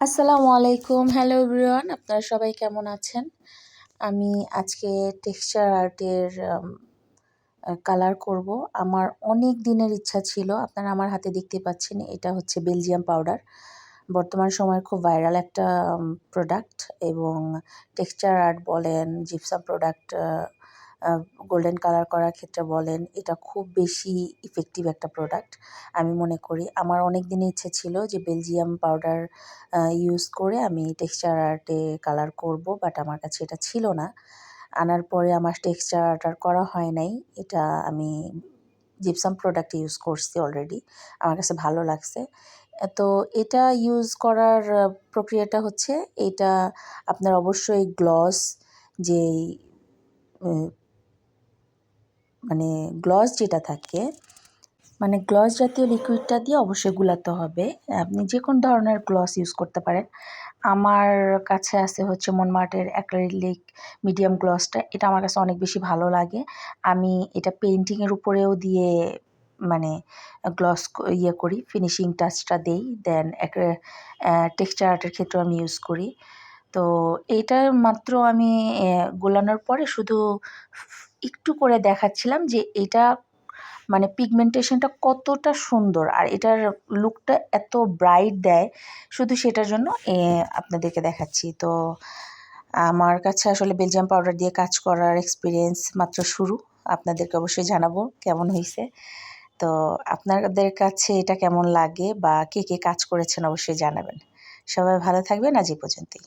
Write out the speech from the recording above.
আসসালামু আলাইকুম। Hello everyone, আপনারা সবাই কেমন আছেন? আমি আজকে টেক্সচার আর্টের কালার করব। আমার অনেক দিনের ইচ্ছা ছিল। আপনারা আমার হাতে দেখতেই পাচ্ছেন, এটা হচ্ছে বেলজিয়াম পাউডার। বর্তমান সময়ের খুব ভাইরাল একটা প্রোডাক্ট, এবং টেক্সচার আর্ট বলেন, জিপসাম প্রোডাক্ট গোল্ডেন কালার করার ক্ষেত্রে বলেন, এটা খুব বেশি ইফেক্টিভ একটা প্রোডাক্ট আমি মনে করি। আমার অনেক দিনের ইচ্ছে ছিল যে বেলজিয়াম পাউডার ইউজ করে আমি টেক্সচার আর্টে কালার করব, বাট আমার কাছে এটা ছিল না। আনার পরে আমার টেক্সচার আর্ট আর করা হয় নাই। এটা আমি জিপসাম প্রোডাক্ট ইউজ করছি অলরেডি। আমার কাছে ভালো লাগছে। তো এটা ইউজ করার প্রক্রিয়াটা হচ্ছে, এটা আপনার অবশ্যই গ্লস, যেই মানে গ্লস যেটা থাকে, মানে গ্লস জাতীয় লিকুইডটা দিয়ে অবশ্যই গুলাতে হবে। আপনি যে কোনো ধরনের গ্লস ইউজ করতে পারেন। আমার কাছে আছে হচ্ছে মনমার্টের অ্যাক্রিলিক মিডিয়াম গ্লসটা। এটা আমার কাছে অনেক বেশি ভালো লাগে। আমি এটা পেইন্টিংয়ের উপরেও দিয়ে মানে গ্লস করি, ফিনিশিং টাচটা দেই। দেন টেক্সচার আর্টের ক্ষেত্রেও আমি ইউজ করি। তো এইটা মাত্র আমি গোলানোর পরে শুধু একটু করে দেখাচ্ছিলাম যে এটা মানে পিগমেন্টেশনটা কতটা সুন্দর, আর এটার লুকটা এত ব্রাইট দেয়, শুধু সেটার জন্য আপনাদেরকে দেখাচ্ছি। তো আমার কাছে আসলে বেলজিয়াম পাউডার দিয়ে কাজ করার এক্সপিরিয়েন্স মাত্র শুরু। আপনাদেরকে অবশ্যই জানাবো কেমন হয়েছে। তো আপনাদের কাছে এটা কেমন লাগে, বা কে কে কাজ করেছেন অবশ্যই জানাবেন। সবাই ভালো থাকবেন। আজ এই পর্যন্তই।